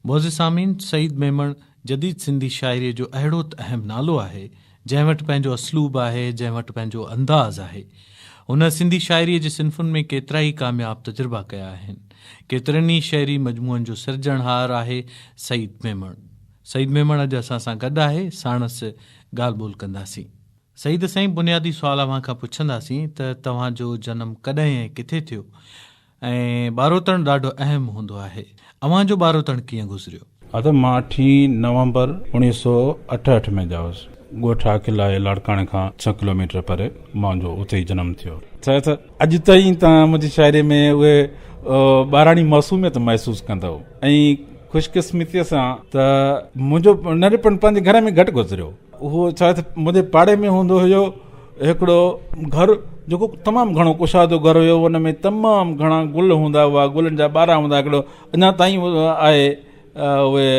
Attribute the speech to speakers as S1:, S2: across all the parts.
S1: मोज़े सामीन, सईद मेमण जदीद सिंधी शाइरीअ जो अहिड़ो अहम नालो आहे जंहिं वटि पंहिंजो असलूब आहे, जंहिं वटि पंहिंजो अंदाज़ आहे। हुन सिंधी शाइरीअ जे सिन्फ़ुनि में केतिरा ई कामयाब तजुर्बा कया आहिनि। केतिरनि ई शहरी मजमूअनि जो सिरजणहार आहे सईद मेमण। सईद मेमण अॼु असां सां गॾु आहे, साणसि ॻाल्हि ॿोल कंदासीं। सईद साईं, बुनियादी सुवाल अव्हां खां पुछंदासीं त तव्हांजो जनमु कॾहिं ऐं किथे थियो, ऐं ॿारोतण ॾाढो अहम हूंदो आहे। अव्हांजो ॿारोतण कीअं गुज़रियो?
S2: मां 8 नवंबर 1968 में जाउसि। ॻोठ किला आहे लाड़काणे खां 6 किलोमीटर परे, मुंहिंजो उते ई जनमु थियो। छा त अॼु ताईं तव्हां मुंहिंजी शाइरी में उहे ॿाराणी मासूमियत महसूसु कंदव। ऐं ख़ुशकिस्मतीअ सां त मुंहिंजो नंढपण पंहिंजे घर में घटि गुज़रियो। उहो छा त मुंहिंजे पाड़े में हूंदो हुयो हिकिड़ो घर जेको तमामु घणो कुशादो घर हुयो। उन में तमामु घणा गुल हूंदा हुआ, गुलनि जा ॿारा हूंदा। हिकिड़ो अञा ताईं आहे उहे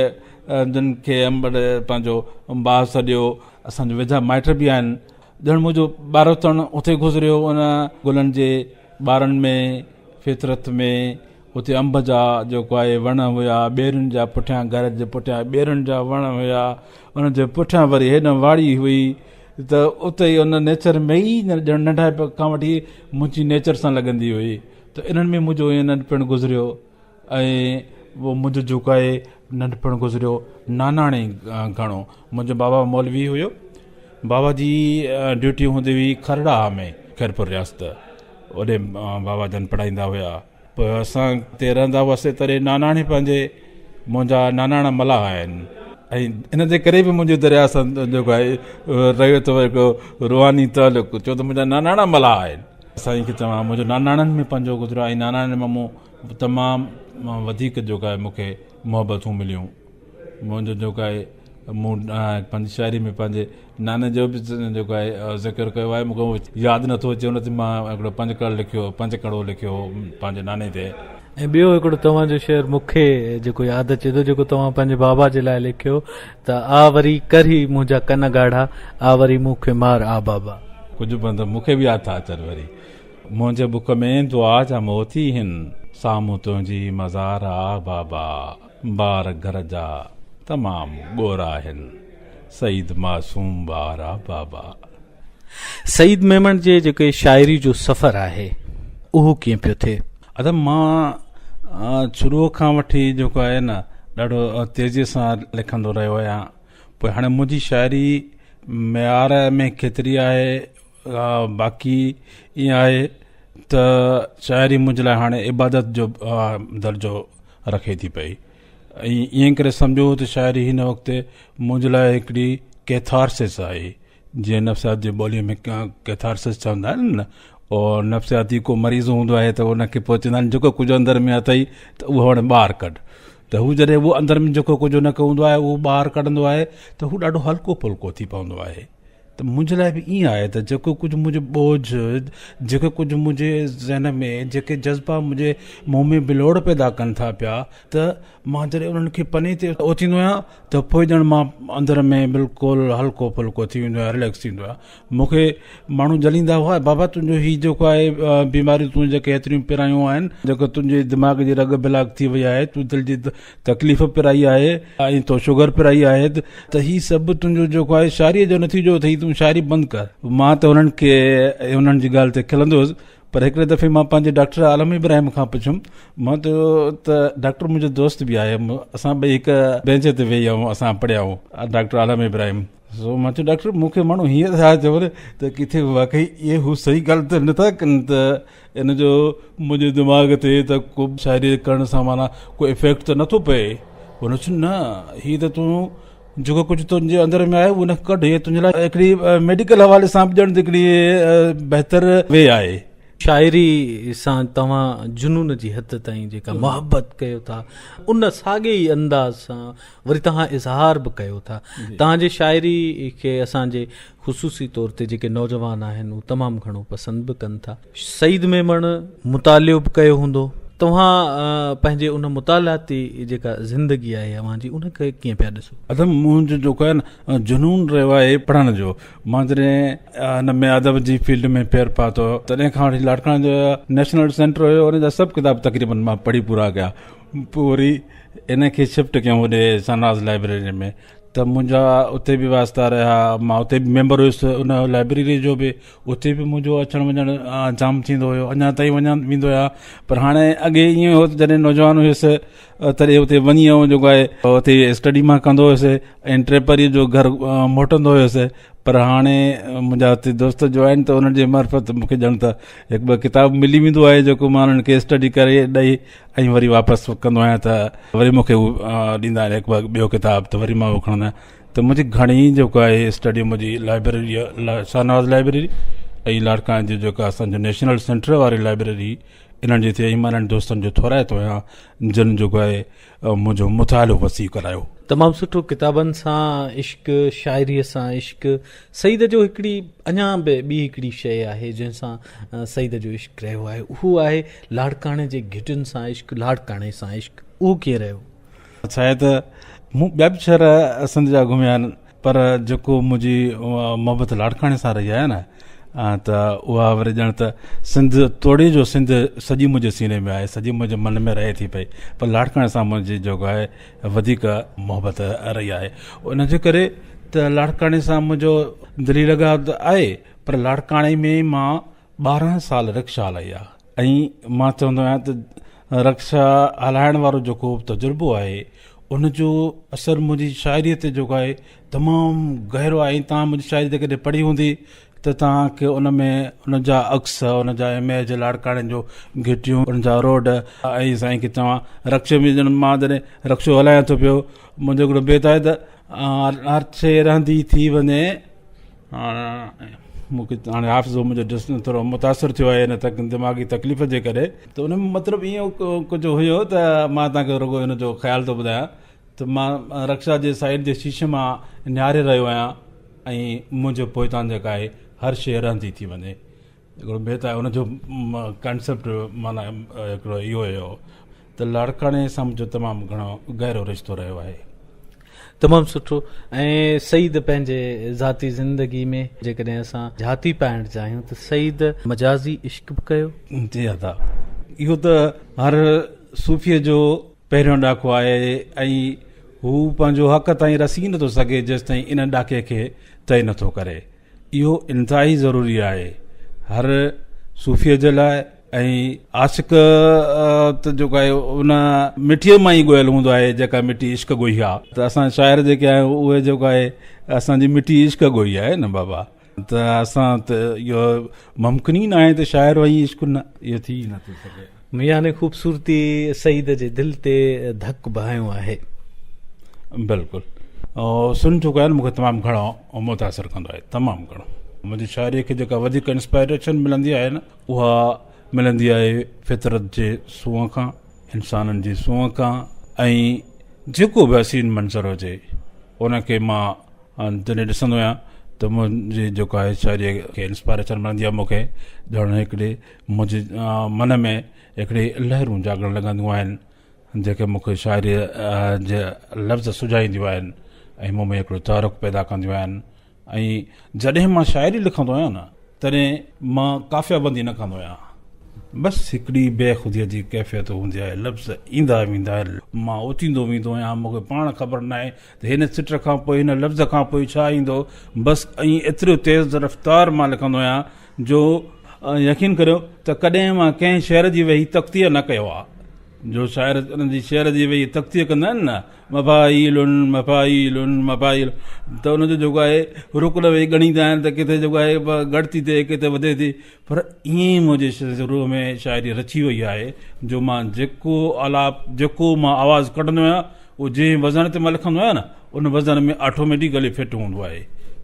S2: जिन खे अंबड़ पंहिंजो बाहि सॼियो। असांजो वेझा माइट बि आहिनि। ॼण मुंहिंजो ॿारोतण उते गुज़रियो, उन गुलनि जे ॿारनि में, फितरत में। उते अंब जा जेको आहे वण हुया, ॿेरुनि जा पुठियां, घर जे पुठियां ॿेरुनि जा वण हुया। उन जे पुठियां वरी हेॾ वाड़ी हुई। त उते ई उन नेचर में ई ॼण नंढा खां वठी मुंहिंजी नेचर सां लॻंदी हुई। त इन्हनि में मुंहिंजो ईअं नंढपण गुज़रियो। ऐं उहो मुंहिंजो जेको आहे नंढपण गुज़रियो नानाणे घणो। मुंहिंजो बाबा मौलवी हुयो। बाबा जी ड्यूटी हूंदी हुई खरड़ा में, खैरपुर रियासत। ओॾे बाबा जन पढ़ाईंदा हुया। पोइ असां हिते रहंदा हुआसीं। तॾहिं नानाणे पंहिंजे मुंहिंजा नानाणा मलाह आहिनि। ऐं इन जे करे बि मुंहिंजे दरिया सां जेको आहे रहियो अथव हिकिड़ो रुहानी तालुक़ु, छो त मुंहिंजा नानाणा मलाह आहिनि। साईं खे चवां मुंहिंजो नानाणनि में पंहिंजो गुज़रियो। ऐं नानाणनि में मूं तमामु वधीक जेको आहे मूंखे मोहबतूं मिलियूं। मुंहिंजो जेको आहे मूं पंहिंजी शाइरी में पंहिंजे नाने जो बि जेको आहे ज़िक्र कयो आहे। मूंखे यादि नथो अचे। उन ते मां हिकिड़ो 5 कड़ो लिखियो पंहिंजे नाने ते।
S1: ऐं ॿियो हिकिड़ो तव्हांजो शेर मूंखे जेको यादि अचे थो, जेको तव्हां पंहिंजे बाबा जे लाइ लिखियो त आ वरी करी मुंहिंजा कन ॻाढ़ा, आ वरी मूंखे मार आ बाबा।
S2: कुझु बंदि मूंखे बि यादि था अचनि। वरी मुंहिंजे बुक में दुआ जा मोती हिन, साम्हूं तुंहिंजी मज़ार आ बाबा, ॿार घर जा तमामु ॻोरा आहिनि, सईद मासूम ॿार आ बाबा।
S1: सईद मेमण जे जेके शाइरी जो सफ़र आहे उहो कीअं पियो थिए?
S2: मां शुरूअ खां वठी जेको आहे न ॾाढो तेज़ीअ सां लिखंदो रहियो आहियां। पोइ हाणे मुंहिंजी शाइरी मयार में केतिरी आहे, बाक़ी ईअं आहे त शाइरी मुंहिंजे लाइ हाणे इबादत जो दर्जो रखे थी पई। ऐं ईअं करे सम्झो त शाइरी हिन वक़्तु मुंहिंजे लाइ हिकिड़ी कैथारसिस आहे। जीअं नफ़्सियात जी ॿोलीअ में कैथारसिस चवंदा आहिनि न, और नफ़्सियाती को मरीज़ हूंदो आहे त उनखे पोइ चवंदा आहिनि जेको कुझु अंदरि में अथई त उहो हाणे ॿाहिरि कढ। त हू जॾहिं उहो अंदरि में जेको कुझु उनखे हूंदो आहे उहो ॿाहिरि कढंदो आहे त हू ॾाढो हल्को फुल्को थी पवंदो आहे। त मुंहिंजे लाइ बि ईअं आहे त जेको कुझु मुंहिंजो बोझ, जेको कुझु मुंहिंजे ज़हन में, जेके जज़्बा मुंहिंजे मुंहं में बिलोड़ पैदा कनि था पिया, त मां जॾहिं उन्हनि खे पने ते ओचींदो आहियां त पोइ ॼण मां अंदरि में बिल्कुलु हल्को फुल्को थी वेंदो आहे, रिलैक्स थींदो आहे। मूंखे माण्हू जलींदा हुआ, बाबा तुंहिंजो हीउ जेको आहे बीमारियूं तूं जेके एतिरियूं पिरायूं आहिनि, जेको तुंहिंजे दिमाग़ जी रग बिलाग थी वई आहे, तूं दिलि जी तकलीफ़ पिराई आहे, ऐं तो शुगर पिराई आहे, त हीउ सभु तुंहिंजो जेको आहे शाइरीअ जो नतीजो अथई, तूं शाइरी बंदि कर। मां त उन्हनि खे उन्हनि जी ॻाल्हि ते खिलंदो हुउसि। पर हिकिड़े दफ़े मां पंहिंजे डॉक्टर आलम इब्राहिम खां पुछियुमि। मां त डॉक्टर मुंहिंजो दोस्त बि आहे, असां ॿई हिकु बेंच ते वेही आहियूं, असां पढ़िया आहियूं, डॉक्टर आलम इब्राहिम। सो मां चयो डॉक्टर मूंखे माण्हू हीअं था चवनि त किथे वाकई इहे हू सही ॻाल्हि त नथा कनि, त इन जो मुंहिंजे दिमाग़ ते त को शाइरी करण सां माना को इफेक्ट त नथो पए। हुन चयो न, हीअ त तूं जेको कुझु तुंहिंजे अंदरि में आहे उहो न कढ, हे तुंहिंजे लाइ हिकिड़ी मेडिकल हवाले सां बि ॼण हिकिड़ी बहितर वे आहे।
S1: शाइरी सां तव्हां जुनून जी हद ताईं जेका मोहबत कयो था, उन साॻे ई अंदाज़ सां वरी तव्हां इज़हार बि कयो था। तव्हांजे शाइरी खे असांजे ख़ुसूसी तौर ते जेके नौजवान आहिनि उहे तमामु घणो पसंदि बि कनि था। सईद मेमण मुतालियो बि कयो हूंदो, तव्हां पंहिंजे उन मुतालाती जेका ज़िंदगी आहे अव्हांजी उनखे कीअं पिया ॾिसो?
S2: अदब मुंहिंजो जेको आहे न जुनून रहियो आहे पढ़ण जो। मां जॾहिं हिन में अदब जी फील्ड में पेर पातो तॾहिं खां वठी लाड़काणे जो नेशनल सेंटर हुयो, हुन जा सभु किताब तक़रीबन मां पढ़ी पूरा कया। पोइ वरी इन खे शिफ्ट कयूं होॾे सनराज़ लाइब्रेरी में, त मुंहिंजा उते बि वास्ता रहिया। मां उते बि मेंबर हुयुसि उन लाइब्रेरी जो बि, उते बि मुंहिंजो अचणु वञणु जाम थींदो हुयो, अञा ताईं वञा वेंदो आहियां। पर हाणे अॻे ईअं हो जॾहिं नौजवान हुयुसि तॾहिं उते वञी ऐं जेको आहे उते स्टडी मां कंदो हुयुसि ऐं टे परीअ जो घर मोटंदो हुयुसि। पर हाणे मुंहिंजा हुते दोस्त जो आहिनि त उन्हनि जे मार्फत मूंखे ॼण त हिकु ॿ किताब मिली वेंदो आहे जेको मां उन्हनि खे स्टडी करे ॾेई ऐं वरी वापसि कंदो आहियां, त वरी मूंखे उहो ॾींदा आहिनि हिकु ॿ ॿियो किताब, त वरी मां उहो खणंदो आहियां। त मुंहिंजी घणी जेको आहे स्टडी मुंहिंजी लाइब्रेरी शाहनवाज़ लाइब्रेरी ऐं लाड़काणे जो जेका असांजो नेशनल सेंटर वारी लाइब्रेरी, इन्हनि जे थिए मां इन्हनि दोस्तनि जो थोराइतो आहियां जिन जेको आहे मुंहिंजो मुतालो वसी करायो।
S1: तमामु सुठो। किताबनि सां इश्क, शाइरीअ सां इश्क, सईद जो हिकिड़ी अञा बि ॿी हिकिड़ी शइ आहे जंहिंसां सईद जो इश्क रहियो आहे, उहो आहे लाड़काणे जे घिटियुनि सां इश्क, लाड़काणे सां इश्क। उहो कीअं रहियो?
S2: छा आहे त मूं ॿिया बि शहर सिंध जा घुमिया आहिनि, पर जेको मुंहिंजी मोहबत लाड़काणे सां रही आहे न, त उहा वरी ॼण त सिंध तोड़े जो सिंध सॼी मुंहिंजे सीने में आहे, सॼी मुंहिंजे मन में रहे थी पई। पर लाड़काणे सां मुंहिंजी जेको आहे वधीक मोहबत रही आहे। उनजे करे त लाड़काणे सां मुंहिंजो दिली लॻाव त आहे, पर लाड़काणे में मां 12 साल रिक्शा हलाई आहे। ऐं मां चवंदो आहियां त रिक्शा हलाइण वारो जेको तजुर्बो आहे उनजो असरु मुंहिंजी शाइरीअ ते जेको आहे तमामु गहरो आहे। ऐं तव्हां मुंहिंजी शाइरी जेकॾहिं पढ़ी हूंदी त तव्हांखे उन में उन जा अक्स, उन जा इमेज, लाड़काणे जो घिटियूं, उन जा रोड, ऐं साईं खे तव्हां रक्शे में मां जॾहिं रक्शो हलायां थो पियो, मुंहिंजो हिकिड़ो बेत आहे त हर शइ रहंदी थी वञे। मूंखे हाणे हाफ़िज़ो मुंहिंजो थोरो मुतासिर थियो आहे हिन दिमाग़ी तकलीफ़ जे करे, त उन में मतिलबु ईअं कुझु हुयो त मां तव्हांखे रुॻो हिन जो ख़्यालु थो ॿुधायां त मां रक्शा जे साइड जे शीशे मां निहारे रहियो आहियां ऐं मुंहिंजो पोइतां जेका आहे हर शइ रहंदी थी वञे। हिकिड़ो बेत आहे, उनजो कॉन्सेप्ट माना हिकिड़ो इहो हुयो। त लाड़काणे सां मुंहिंजो तमामु घणो गहरो रिश्तो रहियो आहे।
S1: तमामु सुठो। ऐं सईद पंहिंजे ज़ाती ज़िंदगी में जेकॾहिं असां जाती पाइणु चाहियूं त सईद मजाज़ी इश्क बि कयो?
S2: जी हा, इहो त हर सूफ़ीअ जो पहिरियों ॾाको आहे ऐं हू पंहिंजो हक़ ताईं रसी नथो सघे जेसि ताईं इन ॾाके खे तइ नथो करे। इहो इंतिहाई ज़रूरी आहे हर सूफ़ीअ जे लाइ। ऐं आशिक़ त जेको आहे उन मिठीअ मां ई ॻोयल हूंदो आहे, जेका मिठी इश्क ॻोई आहे। त असां शाइर जेके आहियूं उहे जेको आहे असांजी मिठी इश्क ॻोई आहे न बाबा। त असां त इहो मुमकिन ई न आहे त शाइर वही इश्क न, इहो थी नथो सघे।
S1: यानी ख़ूबसूरती सईद जे दिलि ते धक बहायो आहे।
S2: बिल्कुलु। सुन जेको आहे न मूंखे तमामु घणो मुतासिर कंदो आहे, तमामु घणो। मुंहिंजी शाइरीअ खे जेका वधीक इंस्पायरेशन मिलंदी आहे न, उहा मिलंदी आहे फितरत जे सूंहं खां, इंसाननि जी सूंहं खां। ऐं जेको बि हसीन मंज़र हुजे उनखे मां जॾहिं ॾिसंदो आहियां त मुंहिंजी जेको आहे शाइरीअ खे इंस्पायरेशन मिलंदी आहे। मूंखे ॼण हिकिड़े मुंहिंजे मन में हिकिड़ी लहरूं जागण लॻंदियूं आहिनि जेके मूंखे शाइरीअ जे लफ़्ज़ सुझाईंदियूं आहिनि ऐं मूं में हिकिड़ो तारुक पैदा कंदियूं आहिनि। ऐं जॾहिं मां शाइरी लिखंदो आहियां न, तॾहिं मां काफ़ियाबंदी न कंदो आहियां। बसि हिकिड़ी बेख़ुदीअ जी कैफ़ियत हूंदी आहे, लफ़्ज़ ईंदा वेंदा आहिनि, मां उथींदो वेंदो आहियां। मूंखे पाण ख़बर न आहे त हिन सिट खां पोइ, हिन लफ़्ज़ खां पोइ छा ईंदो। बसि ऐं एतिरो तेज़ रफ़्तार मां लिखंदो आहियां जो यकीन करियो त कॾहिं मां कंहिं शेर जी वेही तख़्तीअ न कयो आहे। जो शाइर उन्हनि जी शेर जी वेही तख़्तीअ कंदा आहिनि न, मफ़ाइलुन मफ़ाइलुन मफ़ाइल, त उनजो जेको आहे रुकल वेही ॻणींदा आहिनि त किथे जेको आहे घटि थी थिए, किथे वधे थी। पर ईअं ई मुंहिंजे रूह में शाइरी रची वई आहे जो मां जेको आलाप, जेको मां आवाज़ु कढंदो आहियां, उहो जंहिं वज़न ते मां लिखंदो आहियां न, उन वज़न में ऑटोमेटिकली फिट हूंदो आहे।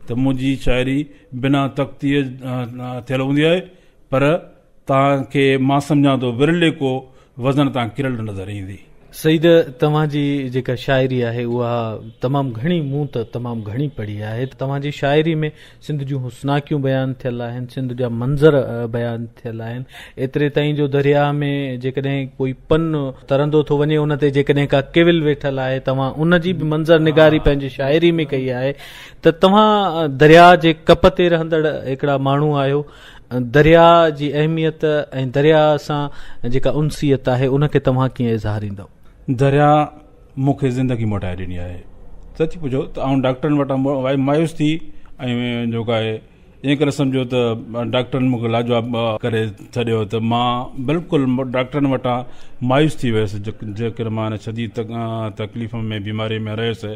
S2: त मुंहिंजी शाइरी बिना तख़्तीअ थियल हूंदी आहे, पर तव्हांखे मां सम्झां थो विरले को वज़न तां किरल नज़र ईंदी।
S1: सईद, तव्हांजी जेका शाइरी आहे उहा तमामु घणी, मूं त तमामु घणी पढ़ी आहे। तव्हांजी शाइरी में सिंध जूं हुस्नाकियूं बयानु थियल आहिनि, सिंध जा मंज़र बयानु थियल आहिनि। एतिरे ताईं जो दरिया में जेकॾहिं कोई पन तरंदो थो वञे, उन ते जेकॾहिं का केविल वेठल आहे, तव्हां उन जी बि मंज़र निगारी पंहिंजी शाइरी में कई आहे। त तव्हां दरिया जे कप ते रहंदड़ हिकिड़ा माण्हू आहियो। दरिया जी अहमियत ऐं दरिया सां जेका उनसियत आहे उनखे तव्हां कीअं इज़हारींदव?
S2: दरिया मूंखे ज़िंदगी मोटाए ॾिनी आहे। सची पुछो त आउं डॉक्टरनि वटां मायूस थी ऐं जेको आहे ईअं करे सम्झो त डॉक्टरनि मूंखे लाजवाब करे छॾियो त मां बिल्कुलु डॉक्टरनि वटां मायूस थी वियुसि। जेकर मां शदीद तकलीफ़ में बीमारी में रहियुसि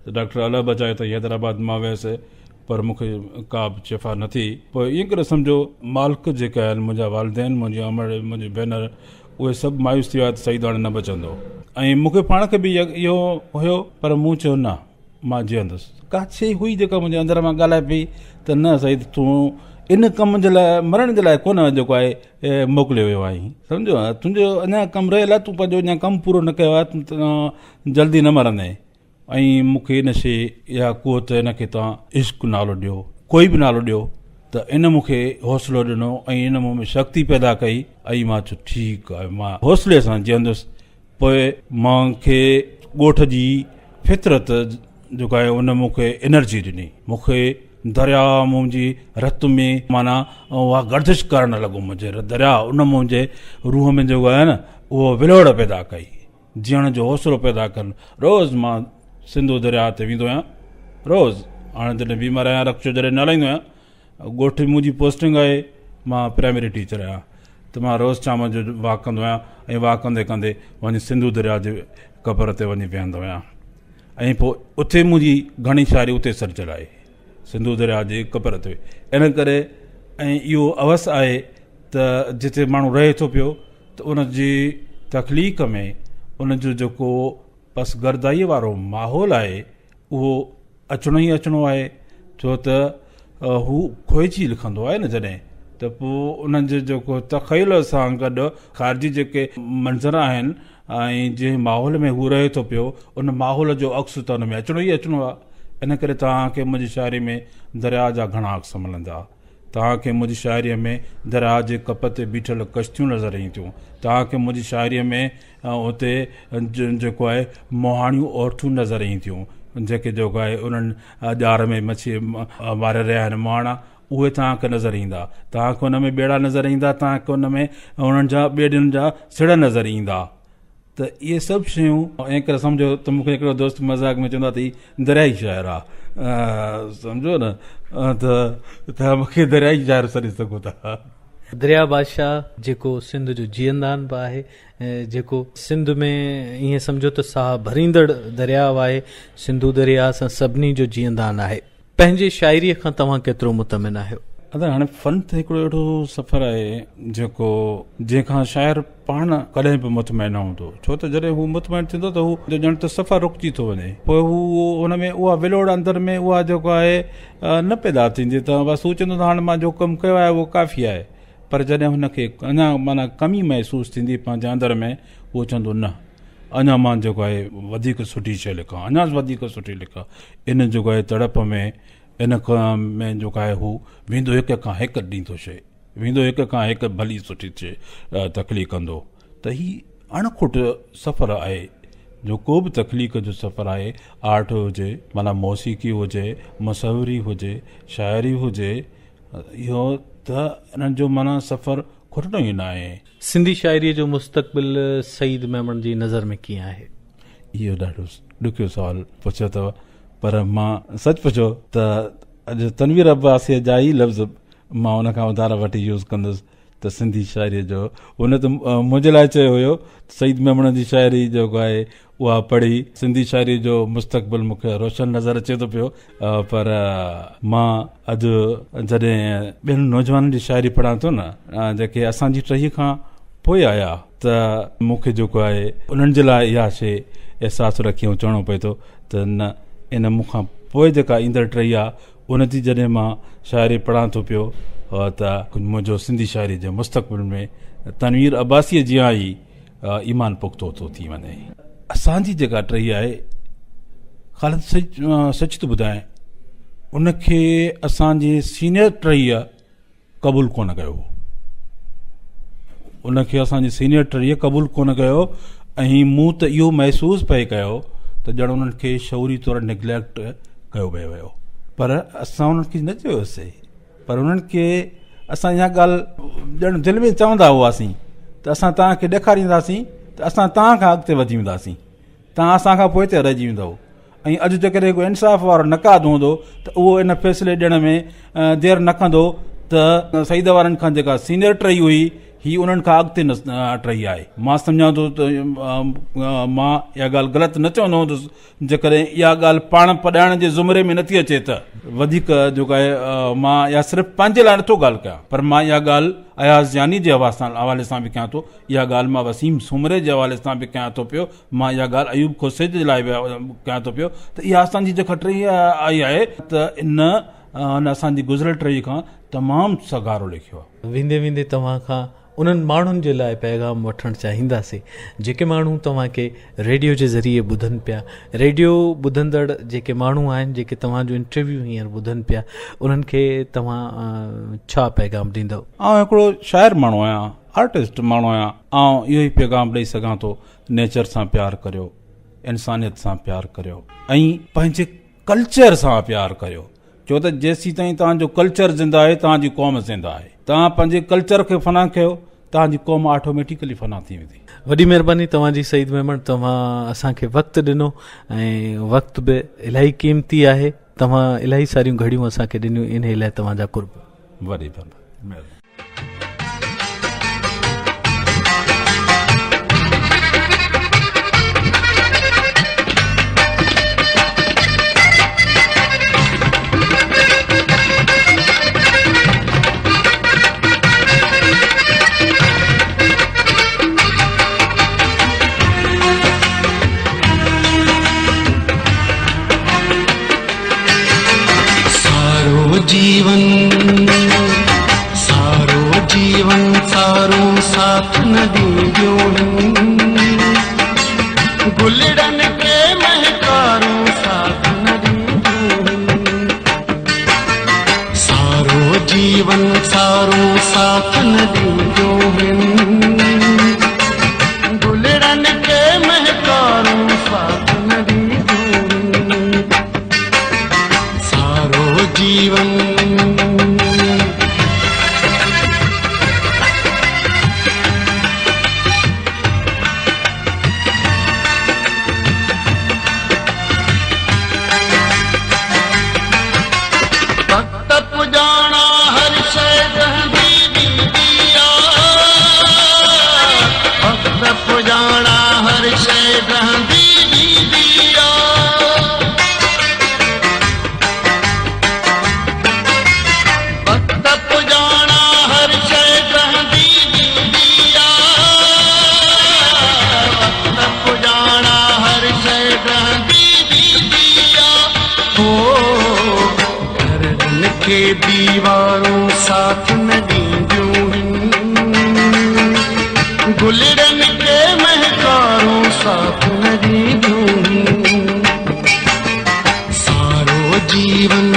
S2: त डॉक्टर अलाह बचाए त हैदराबाद मां वियुसि, पर मूंखे का बि शिफ़ा न थी। पोइ ईअं करे सम्झो मालिक जेके आहिनि, मुंहिंजा वालदेन, मुंहिंजी अमड़, मुंहिंजी भेनर, उहे सभु मायूस थी विया त सईद हाणे न बचंदो। ऐं मूंखे पाण खे बि इहो हुयो, पर मूं चयो न, मां जीअंदुसि। का शइ हुई जेका मुंहिंजे अंदर मां ॻाल्हाए पई त न सईद, तूं इन कम जे लाइ, मरण जे लाइ कोन जेको आहे मोकिलियो वियो आहीं। सम्झो, तुंहिंजो अञा कमु रहियल आहे, तूं पंहिंजो अञा कमु पूरो न कयो आहे, तूं जल्दी न मरंदे। ऐं मूंखे इन शइ इहा कुवत, इन खे तव्हां इश्क़ नालो ॾियो, कोई बि नालो ॾियो, त इन मूंखे हौसलो ॾिनो ऐं इन मूं में शक्ति पैदा कई। ऐं मां चयो ठीकु आहे, मां हौसले सां जीअंदुसि। पोइ मूंखे ॻोठ जी फितरत जेको आहे उन मूंखे एनर्जी ॾिनी। मूंखे दरिया मुंहिंजी रत में माना उहा गर्दिश करणु लॻो। मुंहिंजे दरिया उन मुंहिंजे रूह में जेको आहे न, उहो विलोड़ पैदा कई, जीअण जो हौसलो पैदा कनि। रोज़ु मां सिंधू दरिया ते वेंदो आहियां, रोज़ु। हाणे जॾहिं बीमार आहियां, रक्शो जॾहिं न हलाईंदो आहियां, ॻोठ मुंहिंजी पोस्टिंग आहे, मां प्राइमरी टीचर आहियां, त मां रोज़ु शाम जो वॉक कंदो आहियां ऐं वॉक कंदे कंदे वञी सिंधू दरिया जे कबर ते वञी वेहंदो आहियां। ऐं पोइ उते मुंहिंजी घणी शाइरी उते सर्जल आहे, सिंधू दरिया जे कबर ते। इन करे ऐं इहो अवस आहे त जिते माण्हू रहे थो पियो, त उन जी तख़लीक़ में उन जो जेको बसि गर्दाईअ वारो माहौल आहे, उहो अचिणो ई अचिणो आहे। छो त हू खोइजी लिखंदो आहे न जॾहिं, त पोइ उन्हनि जो जेको तख़यल सां गॾु ख़ारिजी जेके मंज़र आहिनि ऐं जंहिं माहौल में हू रहे थो पियो, उन माहौल जो अक्स त उन में अचिणो ई अचिणो आहे। इन करे तव्हांखे मुंहिंजी शाइरी में दरिया जा घणा अक्स मिलंदा। तव्हांखे मुंहिंजी शाइरीअ में दरिया जे कप ते बीठल कश्तियूं नज़र ईंदियूं। तव्हांखे मुंहिंजी शाइरीअ में उते जेको आहे मोहाणियूं औरतूं नज़र ईंदियूं, जेके जेको आहे उन्हनि ॼार में मच्छी मारे रहिया आहिनि मोहाणा, उहे तव्हांखे नज़र ईंदा। तव्हांखे हुन में ॿेड़ा नज़र ईंदा, तव्हांखे हुन में उन्हनि जा ॿेड़ियुनि जा सिड़ नज़र ईंदा। त इहे सभु शयूं, ऐं करे सम्झो त मूंखे हिकिड़ो दोस्त मज़ाक में चवंदो आहे त ही दरियाई शाइर आहे, सम्झो न, त मूंखे दरियाई शाइर सॾी सघो था।
S1: दरिया बादशाह जेको सिंध जो जीअंदान बि आहे, जेको सिंध में ईअं सम्झो त साह भरींदड़ दरियाव आहे, सिंधू दरिया सां सभिनी जो जीअंदान आहे। पंहिंजे शाइरीअ खां तव्हां केतिरो मुतमिन आहियो?
S2: अदा हाणे फ़न त हिकिड़ो अहिड़ो सफ़र आहे जेको जंहिंखां शाइर पाण कॾहिं बि मुतमइन न हूंदो। छो त जॾहिं हू मुतमइन थींदो त हू ॼण त सफ़र रुकिजी थो वञे, पोइ हू हुन में उहा विलोड़ अंदर में उहा जेको आहे न पैदा थींदी। त बसि हू चवंदो त हाणे मां जो कमु कयो आहे उहो काफ़ी आहे। पर जॾहिं हुनखे अञा माना कमी महसूसु थींदी पंहिंजे अंदर में, उहो चवंदो न, अञा मां जेको आहे वधीक सुठी शइ लिखां, अञा वधीक सुठी लिखां। इन जेको आहे तड़प में, इन में जेको आहे हू वेंदो हिक खां हिकु ॾींदो शइ, वेंदो हिक खां हिकु भली सुठी शइ तख़लीक़ कंदो। त ही अणखुट सफ़र आहे, जो को बि तख़लीक़ जो सफ़र आहे, आर्ट हुजे, माना मौसीक़ी हुजे, मुसवरी हुजे, शाइरी हुजे, इहो त इन्हनि जो माना सफ़र खुटणो ई न आहे।
S1: सिंधी शाइरीअ जो मुस्तक़बिल सईद मेमण जी नज़र में कीअं आहे?
S2: इहो ॾाढो ॾुखियो सुवालु पुछियो अथव, पर मां सच पुछो त अॼु तनवीर अब्बासीअ जा ई लफ़्ज़ मां उन खां उधार वठी यूज़ कंदुसि त सिंधी शाइरीअ जो। उन त मुंहिंजे लाइ चयो हुयो सईद मेमण जी शाइरी जेको आहे उहा पढ़ी सिंधी शाइरी जो मुस्तक़बिल मूंखे रोशन नज़र अचे थो पियो। पर मां अॼु जॾहिं ॿियनि नौजवाननि जी शाइरी पढ़ां थो न, जेके असांजी टही खां पोइ आया, त मूंखे जेको आहे उन्हनि जे लाइ इहा शइ अहसासु रखी ऐं चवणो पए थो त न, इन मूंखां पोइ जेका ईंदड़ टही आहे उन जी जॾहिं मां शाइरी पढ़ां थो पियो त मुंहिंजो सिंधी शाइरी जे मुस्तक़बिल में तनवीर अब्बासीअ जीअं ई ईमान पुख़्तो थो थी वञे। असांजी जेका टही आहे, ख़ालिद सच थो ॿुधायां, उनखे असांजे सीनियर टहीअ क़बूल कोन कयो, उनखे असांजे सीनियर टहीअ क़बूल कोन कयो। ऐं मूं त इहो महसूसु पए कयो त ॼण उन्हनि खे शौरी तौरु निगलेक्ट कयो पियो वियो, पर असां उन्हनि खे न चयोसीं, पर उन्हनि खे असां इहा ॻाल्हि ॼण दिलि में चवंदा हुआसीं त असां तव्हांखे ॾेखारींदासीं त असां तव्हां खां अॻिते वधी वेंदासीं, तव्हां असां खां पोइ ते रहिजी वेंदव। ऐं अॼु जेकॾहिं को इंसाफ़ वारो नक़ाद हूंदो त उहो इन फ़ैसिले ॾियण में देरि न कंदो त सईद वारनि खां जेका सीनियर टही हुई ही उन्हनि खां अॻिते न टही आहे। मां सम्झां थो त मां इहा ॻाल्हि ग़लति न चवंदो हुउसि जेकॾहिं इहा ॻाल्हि पाण पढ़ाइण जे ज़ुमरे में नथी अचे त वधीक जेको आहे मां इहा सिर्फ़ु पंहिंजे लाइ नथो ॻाल्हि कयां, पर मां इहा ॻाल्हि अयाज़ जानी जे हवाले सां बि कयां थो, इहा ॻाल्हि मां वसीम सुमरे जे हवाले सां बि कयां थो पियो, मां इहा ॻाल्हि अयूब खोसे जे लाइ बि कयां थो पियो त इहा असांजी जेका टही आई आहे त इन असांजी गुज़िरियल टही खां तमामु सगारो लिखियो आहे।
S1: वेंदे वेंदे तव्हां खां उन्हनि माण्हुनि जे लाइ पैगाम वठणु चाहींदासीं जेके माण्हू तव्हांखे रेडियो जे ज़रिए ॿुधनि पिया, रेडियो ॿुधंदड़ जेके माण्हू आहिनि जेके तव्हांजो इंटरव्यू हींअर ॿुधनि पिया, उन्हनि खे तव्हां छा पैगाम ॾींदव?
S2: आउं हिकिड़ो शाइर माण्हू आहियां, आर्टिस्ट माण्हू आहियां, ऐं इहो ई पैगाम ॾेई सघां थो, नेचर सां प्यारु करियो, इंसानियत सां प्यारु करियो ऐं पंहिंजे कल्चर सां प्यारु करियो, छो त जेसीं ताईं तव्हांजो कल्चर ज़िंदा आहे तव्हांजी क़ौम ज़िंदा आहे। तव्हां पंहिंजे कल्चर खे फना कयो, तव्हांजी क़ौम ऑटोमेटिकली फना थी वेंदी।
S1: वॾी महिरबानी तव्हांजी सईद मेमण, तव्हां असांखे वक़्तु ॾिनो ऐं वक़्तु बि इलाही क़ीमती आहे, तव्हां इलाही सारियूं घड़ियूं असांखे ॾिनियूं, इन लाइ तव्हांजा कुर्ब।
S2: वॾी महिरबानी।
S3: जीवन सारो साथ नदी गुलड़न के महकारो साथ नदी सारो जीवन सारो साथ नदी गुलड़न के महकारो साथ नदी सारो जीवन दीवारों साथ नदी गुलड़न के महकारों साथ नदी सारो जीवन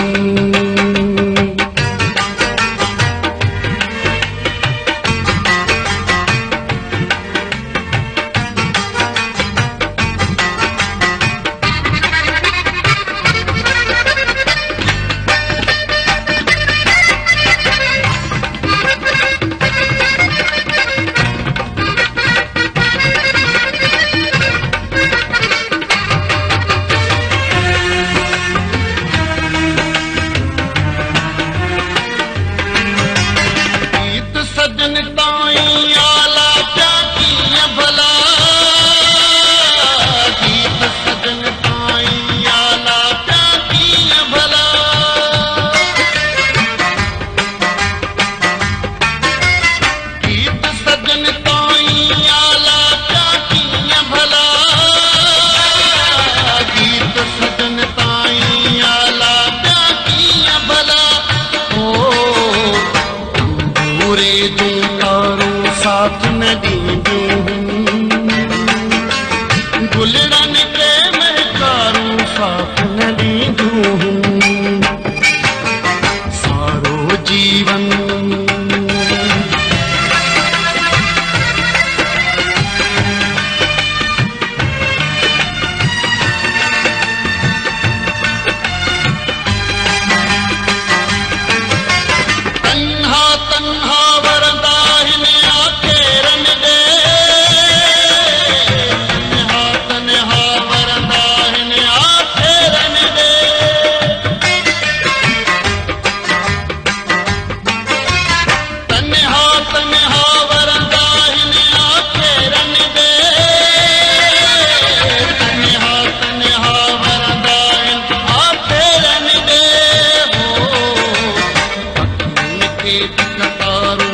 S3: गुलड़न के महकारूं साथ न ॾींदूं सारो जीवन तारो